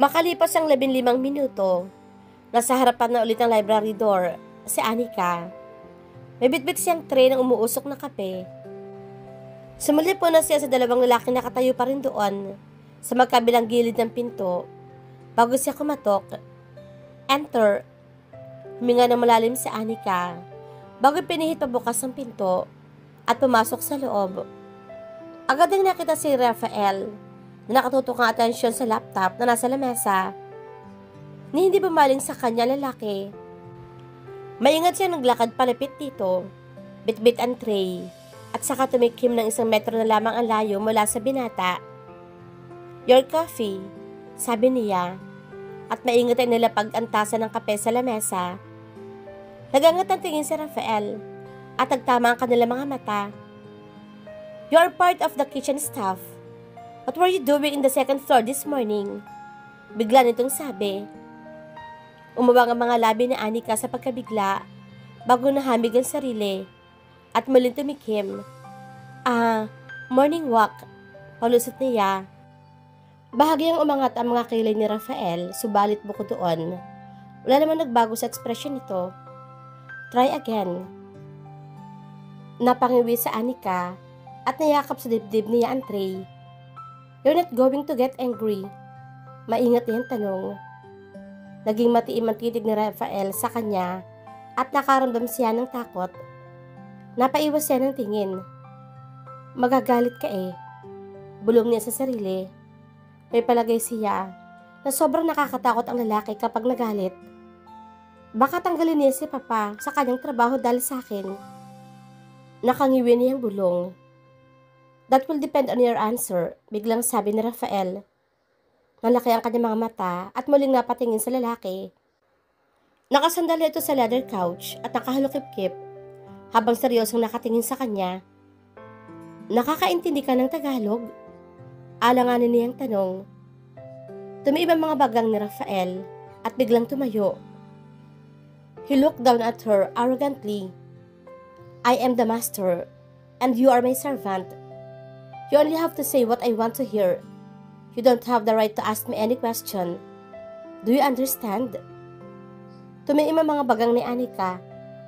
Makalipas ang 15 minuto, nasa harapan na ulit ng library door si Anika. May bitbit siyang tray ng umuusok na kape. Sumuli po na siya sa dalawang lalaki na nakatayo pa rin doon sa magkabilang gilid ng pinto bago siya kumatok. Enter. Huminga ng malalim si Anika bago pinihit pabukas ang pinto at pumasok sa loob. Agad nang nakita si Rafael na nakatutok ang atensyon sa laptop na nasa lamesa ni hindi bumaling sa kanya lalaki. Maingat siya naglakad palapit dito, bitbit ang tray, at saka tumikim ng 1 metro na lamang ang layo mula sa binata. "Your coffee," sabi niya, at maingat ay nilapag ang tasa ng kape sa lamesa. Nagangat ang tingin si Rafael, at nagtama ang kanilang mga mata. "You are part of the kitchen staff. What were you doing in the 2nd floor this morning?" Bigla nitong sabi. Umawang ang mga labi ni Anika sa pagkabigla bago nahamig ang sarili at muling tumikim. Morning walk," palusot niya. Bahagyang umangat ang mga kilay ni Rafael, subalit bukod doon, wala naman nagbago sa ekspresyon nito. "Try again." Napangiwi sa Anika at nayakap sa dibdib niya ang tray. "You're not going to get angry?" Maingat niyang tanong. Naging matiim ang titig ni Rafael sa kanya at nakaramdam siya ng takot. Napaiwas siya ng tingin. "Magagalit ka eh," bulong niya sa sarili. May palagay siya na sobrang nakakatakot ang lalaki kapag nagalit. Baka tanggalin niya si Papa sa kanyang trabaho dahil sa akin. Nakangiwi niyang bulong. "That will depend on your answer," biglang sabi ni Rafael. Malaki ang kanyang mga mata at muling napatingin sa lalaki. Nakasandali ito sa leather couch at nakahalukip-kip habang seryosong nakatingin sa kanya. "Nakakaintindi ka ng Tagalog?" Alanganin niyang tanong. Tumiib ang mga bagang ni Rafael at biglang tumayo. He looked down at her arrogantly. "I am the master and you are my servant. You only have to say what I want to hear. You don't have the right to ask me any question. Do you understand?" Tumiim ang mga bagang ni Anika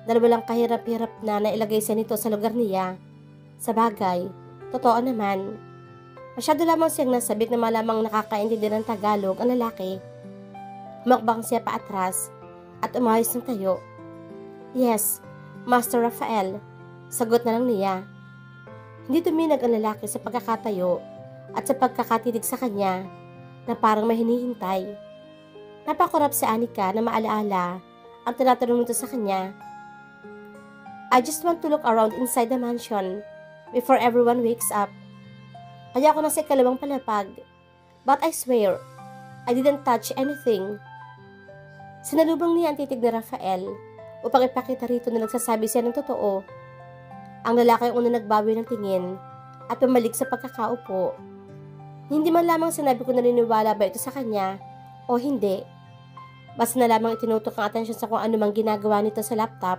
dahil walang kahirap-hirap na nailagay siya nito sa lugar niya. Sa bagay, totoo naman. Masyado lamang siyang nasabik na malamang nakakaintindi ng Tagalog ang lalaki. Humakbang siya paatras at umayos ng tayo. "Yes, Master Rafael," sagot na lang niya. Hindi tuminag ang lalaki sa pagkakatayo at sa pagkakatitig sa kanya na parang may hinihintay. Napakurap si Anika na maalaala ang tinatanong nito sa kanya. "I just want to look around inside the mansion before everyone wakes up. Kaya ako nasa ikalawang palapag, but I swear, I didn't touch anything." Sinalubong niya ang titig ni Rafael upang ipakita rito na nagsasabi siya ng totoo. Ang lalaki ang una nagbawi ng tingin at pumalik sa pagkakaupo. Hindi man lamang sinabi ko naniniwala ba ito sa kanya o hindi. Basta na lamang itinutok ang atensyon sa kung ano mang ginagawa nito sa laptop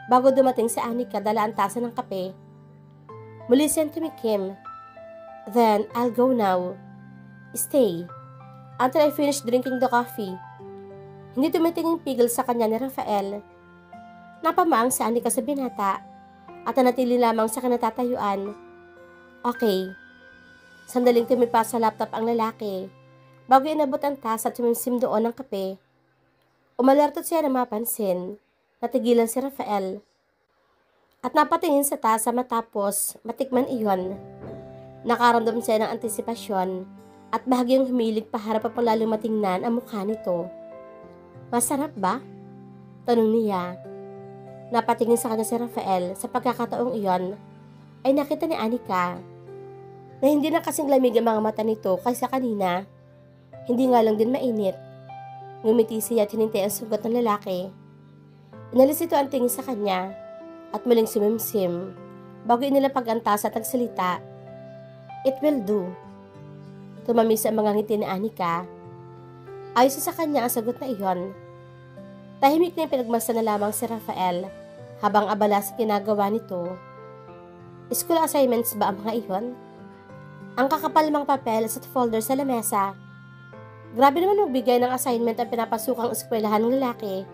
bago dumating si Anika dala ang tasa ng kape. Muli siyang tumikim. "Then, I'll go now. Stay until I finish drinking the coffee." Hindi tumitingin pigil sa kanya ni Rafael. Napamaang si Anika sa binata at nanatili lamang sa kinatatayuan. "Okay." Sandaling tumipa sa laptop ang lalaki bago inabot ang tasa at sumimsim doon ng kape. Umalertot siya na mapansin. Natigilan si Rafael at napatingin sa tasa matapos matikman iyon. Nakaramdam siya ng antisipasyon at bahagyang humilig paharap pa palalong matingnan ang mukha nito. "Masarap ba?" tanong niya. Napatingin sa kanya si Rafael. Sa pagkakataong iyon ay nakita ni Anika na hindi na kasing lamig ang mga mata nito kaysa kanina. Hindi nga lang din mainit. Ngumiti siya at hinintay ang sugat ng lalaki. Inalis ito ang tingin sa kanya at muling sumimsim bago inilapag ang tasa at nagsalita. "It will do." Tumamis ang mga ngiti ni Anika. Ayos sa kanya ang sagot na iyon. Tahimik na yung pinagmasa na lamang si Rafael habang abala sa ginagawa nito. School assignments ba ang mga iyon? Ang kakapal mga papeles at folder sa lamesa. Grabe naman magbigay ng assignment ang pinapasukang eskwelahan ng lalaki.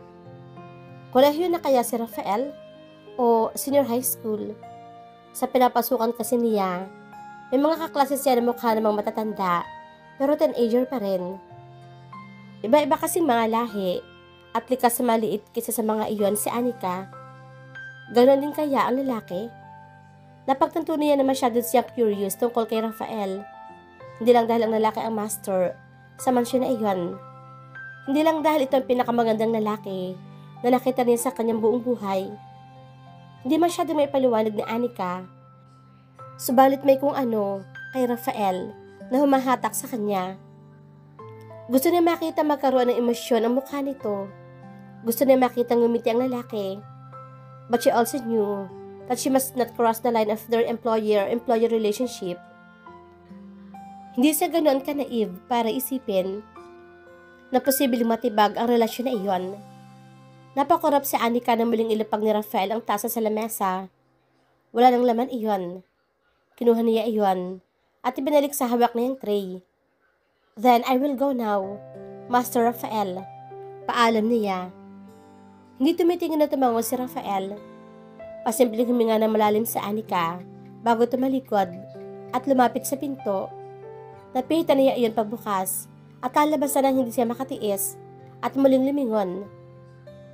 Kolehiyo na kaya si Rafael? O senior high school? Sa pinapasukan kasi niya, may mga kaklase siya na mukha namang matatanda, pero teenager pa rin. Iba-iba kasing mga lahi, at likas sa maliit kaysa sa mga iyon si Anika. Ganon din kaya ang lalaki? Napagtanto niya na masyado siyang curious tungkol kay Rafael. Hindi lang dahil ang lalaki ang master sa mansyon na iyon. Hindi lang dahil ito ang pinakamagandang lalaki na nakita niya sa kanyang buong buhay. Hindi masyado may paliwanag ni Anika. Subalit may kung ano kay Rafael na humahatak sa kanya. Gusto niya makita magkaroon ng emosyon ang mukha nito. Gusto niya makita ngumiti ang lalaki. But she also knew that she must not cross the line of their employer-employee relationship. Hindi siya ganoon ka-naive para isipin na posibleng matibag ang relasyon na iyon. Napakorap si Anika na muling ilapag ni Rafael ang tasa sa lamesa. Wala nang laman iyon. Kinuha niya iyon at ibinalik sa hawak niyang tray. Then I will go now, Master Rafael. Paalam niya. Hindi tumitingin na tumango si Rafael. Pasimpleng huminga ng malalim sa Anika bago tumalikod at lumapit sa pinto. Napihitan niya iyon pagbukas at kalabasan ng hindi siya makatiis at muling lumingon.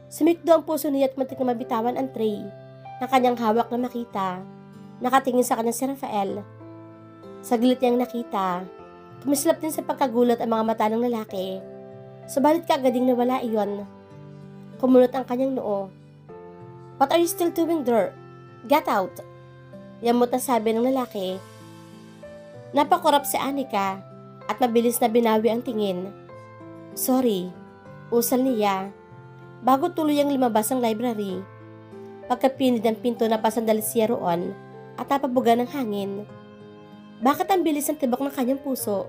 Sumikdo ang puso niya at muntik na mabitawan ang tray na kanyang hawak na makita. Nakatingin sa kanya si Rafael. Saglit niyang nakita. Kumislap din sa pagkagulat ang mga mata ng lalaki. Subalit kaagading nawala iyon. Kumunot ang kanyang noo. What are you still doing there? Get out! Yamot na sabi ng lalaki. Napakorap si Anika at mabilis na binawi ang tingin. Sorry, usal niya. Bago tuluyang lumabas ang library, pagkapinid ng pinto na pasandali siya roon at napabuga ng hangin. Bakit ang bilis ng tibok ng kanyang puso?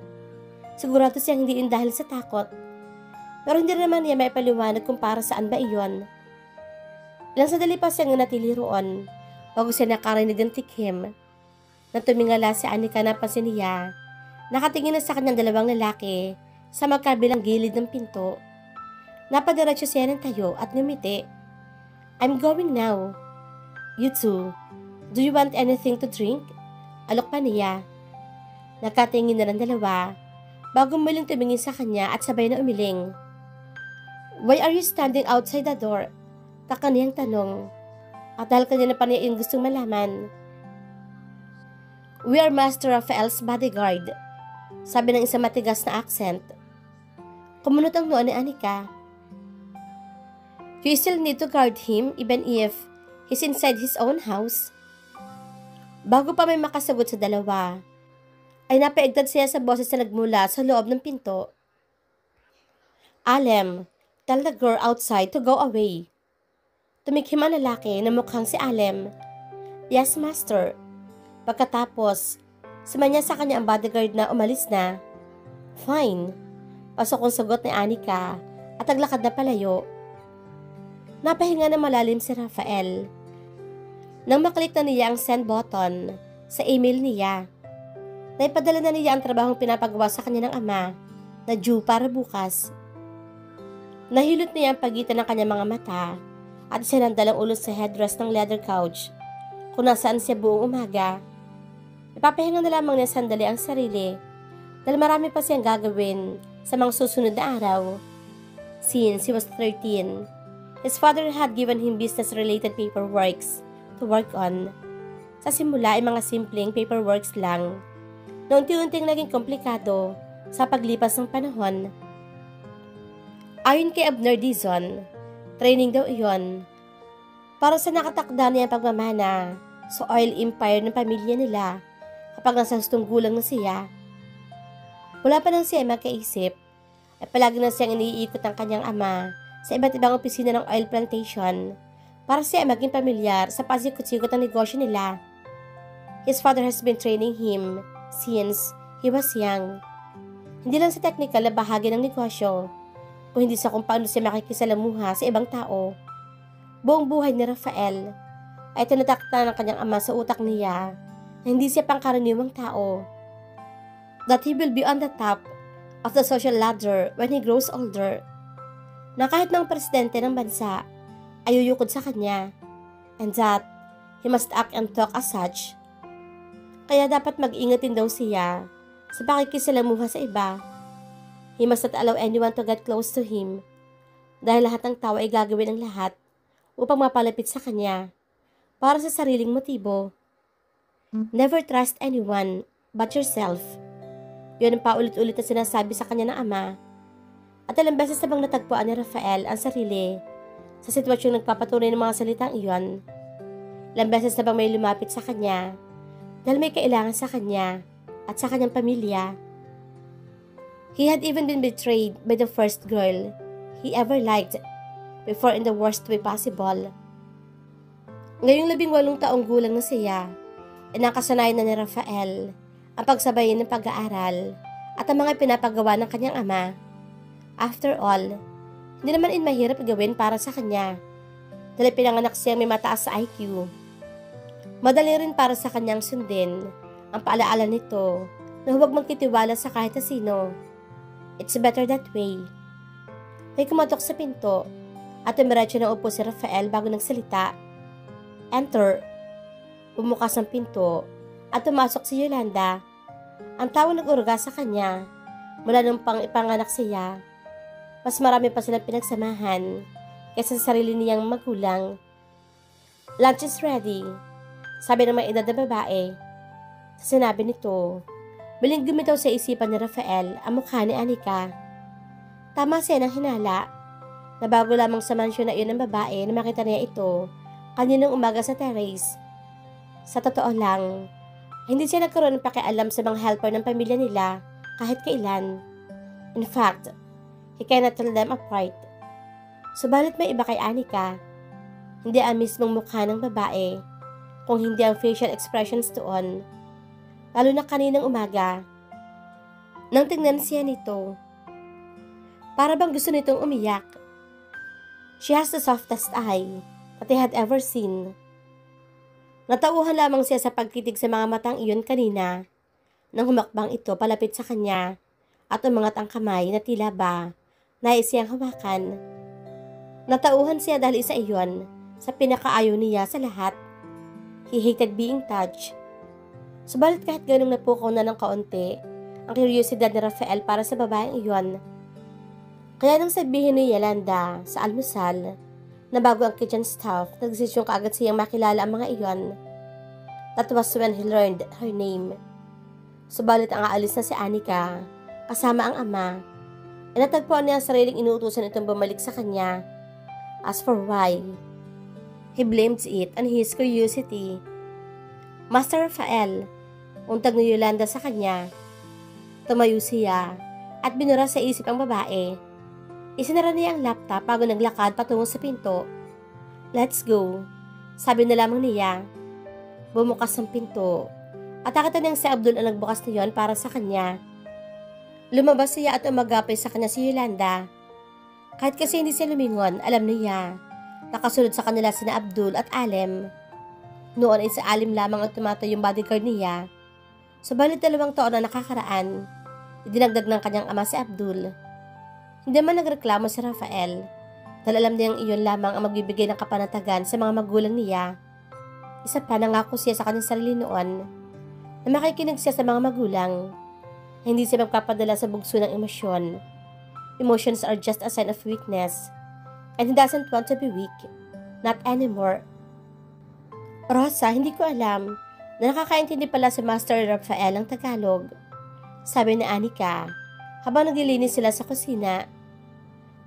Sigurado siyang hindi yun dahil sa takot. Pero hindi naman niya may paliwanag kung para saan ba iyon. Ilang sandali pa siyang natili roon bago siya nakarinig ng tikhim. Nang tumingala si Anika napansin niya, nakatingin na sa kanyang dalawang lalaki sa magkabilang gilid ng pinto. Napadiretso siya ng tayo at ngumiti. I'm going now. You two, do you want anything to drink? Alok pa niya. Nakatingin na ng dalawa bago muling tumingin sa kanya at sabay na umiling. Why are you standing outside the door? Taka niyang tanong. At dahil kanina pa niya yung gustong malaman. We are Master Rafael's bodyguard, sabi ng isang matigas na accent. Kumunot ang noo ni Anika. You still need to guard him even if he's inside his own house. Bago pa may makasagot sa dalawa, ay napaigtad siya sa boses na nagmula sa loob ng pinto. Alem, tell the girl outside to go away. Tumikhim ang lalaki na mukhang si Alem. Yes, Master. Pagkatapos, sumanya sa kanya ang bodyguard na umalis na. Fine. Pasok ang sagot ni Anika at naglakad na palayo. Napahinga na malalim si Rafael. Nang maklik na niya ang send button sa email niya, naipadala na niya ang trabahong pinapagawa sa kanya ng ama na due para bukas. Nahilot niya ang pagitan ng kanyang mga mata at sinandal ang ulo sa headrest ng leather couch kung nasaan siya buong umaga. Ipapahinga na lamang niya sandali ang sarili dahil marami pa siyang gagawin sa mga susunod na araw. Since he was 13, his father had given him business-related paperworks to work on. Sa simula ay mga simpleng paperworks lang na unti-unting naging komplikado sa paglipas ng panahon. Ayon kay Abner Dizon, training daw iyon para sa nakatakda niya pagmamana sa oil empire ng pamilya nila kapag nasa hustong gulang na siya. Wala pa nang siya makaisip ay palagi na siyang iniikot ang kanyang ama sa iba't ibang opisina ng oil plantation para siya maging pamilyar sa pasikot-sikot ng negosyo nila. His father has been training him since he was young. Hindi lang sa technical na bahagi ng negosyo, kung hindi sa kung paano siya makikisalamuha sa ibang tao. Buong buhay ni Rafael ay tinatakta ng kanyang ama sa utak niya na hindi siya pangkaraniwang tao. That he will be on the top of the social ladder when he grows older, na kahit ng presidente ng bansa ay yuyukod sa kanya, and that he must act and talk as such. Kaya dapat mag-ingat din daw siya sa pakikisalamuha sa iba. He must not allow anyone to get close to him, dahil lahat ng tao ay gagawin ang lahat upang mapalapit sa kanya para sa sariling motibo. Never trust anyone but yourself. Yun ang paulit-ulit na sinasabi sa kanya ng ama. At ilang beses na bang natagpuan ni Rafael ang sarili sa sitwasyong nagpapatunay ng mga salitang iyon. Ilang beses na bang may lumapit sa kanya dahil may kailangan sa kanya at sa kanyang pamilya. He had even been betrayed by the first girl he ever liked before in the worst way possible. Ngayong 18 taong gulang na siya, nakasanayan na ni Rafael ang pagsabayin ng pag-aaral at ang mga pinapagawa ng kanyang ama. After all, hindi naman mahirap gawin para sa kanya dahil pinanganak siyang may mataas sa IQ. Madali rin para sa kanyang sundin ang paalaala nito na huwag magtitiwala sa kahit na sino. It's better that way. May kumatok sa pinto at umiretso na upo si Rafael bago nagsalita. Enter. Bumukas ang pinto at pumasok si Yolanda. Ang tao nag-uruga sa kanya mula nung ipanganak siya. Mas marami pa silang pinagsamahan kaysa sa sarili niyang magulang. Lunch is ready, sabi ng may edad na babae. Sa sinabi nito, biling gumitaw sa isipan ni Rafael ang mukha ni Anika. Tama siya ng hinala na bago lamang sa mansyon na iyon ng babae na makita niya ito kaninang umaga sa terrace. Sa totoo lang, hindi siya nagkaroon ng pakialam sa mga helper ng pamilya nila kahit kailan. In fact, he cannot tell them apart. Subalit may iba kay Anika. Hindi ang mismong mukha ng babae, kung hindi ang facial expressions doon. Lalo na kaninang umaga. Nang tingnan siya nito, para bang gusto nitong umiyak. She has the softest eye that he had ever seen. Natauhan lamang siya sa pagtitig sa mga matang iyon kanina nang humakbang ito palapit sa kanya at umangat ang kamay na tila ba nais siyang hawakan. Natauhan siya dahil isa iyon sa pinakaayaw niya sa lahat. He hated being touched. Subalit kahit ganung napukaw na ng kaunti ang kuryosidad ni Rafael para sa babaeng iyon. Kaya nang sabihin ni Yolanda sa almusal na bago ang kitchen staff, nagdesisyong kaagad siyang makilala ang mga iyon. That was when he learned her name. Subalit ang aalis na si Anika kasama ang ama, ay natagpuan niya ang sariling inuutusan itong bumalik sa kanya. As for why, he blamed it on his curiosity. Master Rafael, untag ni Yolanda sa kanya. Tumayo siya at binura sa isip ang babae. Isinara niya ang laptop bago naglakad patungo sa pinto. Let's go, sabi na lamang niya. Bumukas ang pinto at nakita niyang si Abdul ang nagbukas na yon para sa kanya. Lumabas siya at umagapay sa kanya si Yolanda. Kahit kasi hindi siya lumingon, alam niya. Nakasunod sa kanila sina Abdul at Alem. Noon ay si Alem lamang ang tumatay yung bodyguard niya. Subalit 2 taon na nakakaraan, idinagdag ng kanyang ama si Abdul. Hindi man nagreklamo si Rafael dahil alam niyang iyon lamang ang magbibigay ng kapanatagan sa mga magulang niya. Isa pa, nangako siya sa kanyang sarili noon na makikinig siya sa mga magulang na hindi siya magpapadala sa bugso ng emosyon. Emotions are just a sign of weakness and he doesn't want to be weak. Not anymore. Rosa, hindi ko alam na nakakaintindi pala si Master Rafael ang Tagalog, sabi ni Anika habang naglilinis sila sa kusina.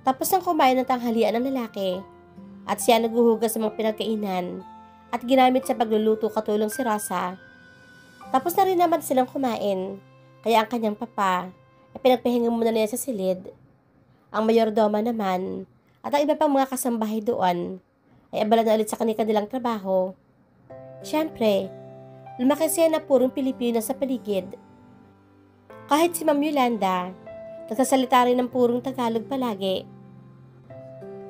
Tapos nang kumain ng tanghalian ng lalaki at siya naghuhugas sa mga pinagkainan at ginamit sa pagluluto katulong si Rosa. Tapos na rin naman silang kumain, kaya ang kanyang papa ay pinagpahinga muna niya sa silid. Ang mayordoma naman at ang iba pang mga kasambahay doon ay abala na ulit sa kanilang trabaho. Siyempre, lumaki siya na purong Pilipino sa paligid. Kahit si Ma'am Yolanda, nagsasalita rin ng purong Tagalog palagi.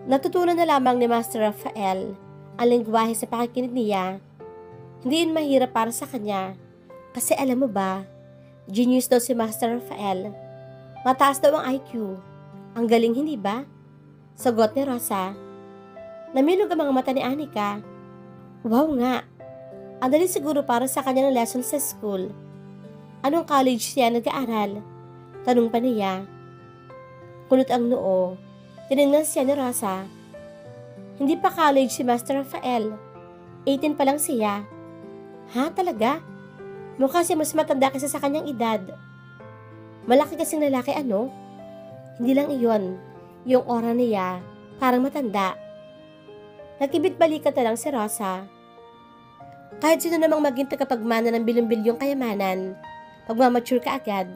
Natutunan na lamang ni Master Rafael ang lengguwahe sa pakikinig niya. Hindi yun mahirap para sa kanya. Kasi alam mo ba, genius daw si Master Rafael. Mataas daw ang IQ. Ang galing, hindi ba? Sagot ni Rosa. Namilog ang mga mata ni Anika. Wow nga. Ang dali siguro para sa kanya ng lesson sa school. Anong college siya nag-aaral? Tanong pa niya. Kunot ang noo. Tinignan siya ni Rosa. Hindi pa college si Master Rafael. 18 pa lang siya. Ha, talaga? Mukha siya mas matanda kaysa sa kanyang edad. Malaki kasing lalaki, ano? Hindi lang iyon. Yung aura niya, parang matanda. Nagkibit balikat na lang si Rosa. Kahit sino namang maging tagapagmana ng bilyong-bilyong kayamanan, pagmamature ka agad.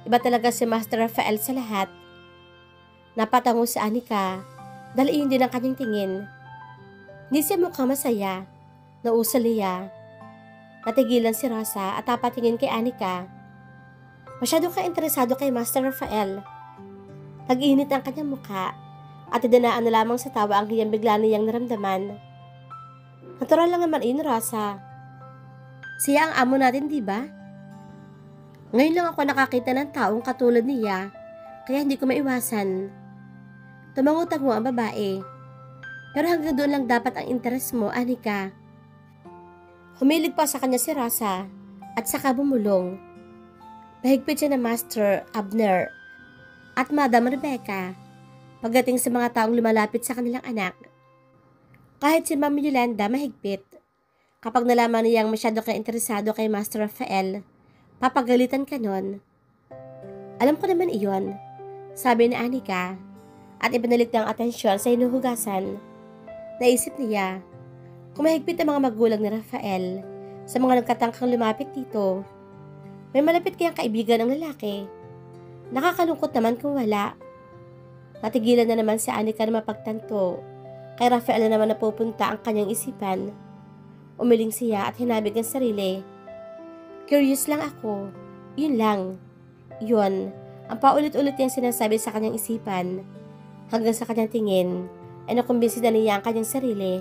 Iba talaga si Master Rafael sa lahat. Napatango si Anika, dahil iyon din ang kanyang tingin. Hindi siya mukhang masaya. Nausal niya. Natigilan si Rosa at napatingin kay Anika. Masyado ka interesado kay Master Rafael. Nag-init ang kanyang mukha at idinaan na lamang sa tawa ang hiyang bigla niyang naramdaman. Natural lang naman iyon, Rosa. Siya ang amo natin, di ba? Ngayon lang ako nakakita ng taong katulad niya, kaya hindi ko maiwasan. Tumangutang mo ang babae. Pero hanggang doon lang dapat ang interes mo, Anika. Humilig pa sa kanya si Rosa at saka bumulong. Mahigpit siya na Master Abner at Madam Rebecca pagdating sa mga taong lumalapit sa kanilang anak. Kahit si Ma'am Yolanda mahigpit. Kapag nalaman niyang masyado ka interesado kay Master Rafael, papagalitan ka nun. Alam ko naman iyon, sabi ni Anika at ibinalik niya ang atensyon sa hinuhugasan. Naisip niya, kung mahigpit ang mga magulang ni Rafael sa mga nagkatangkang lumapit dito, may malapit kayang kaibigan ng lalaki. Nakakalungkot naman kung wala. Natigilan na naman si Anika na mapagtanto. Kay Rafael na naman napupunta ang kanyang isipan. Umiling siya at hinabig ang sarili. Curious lang ako. Yun lang. Yun, ang paulit-ulit niyang sinasabi sa kanyang isipan. Hanggang sa kanyang tingin, ay nakumbinsi na niya ang kanyang sarili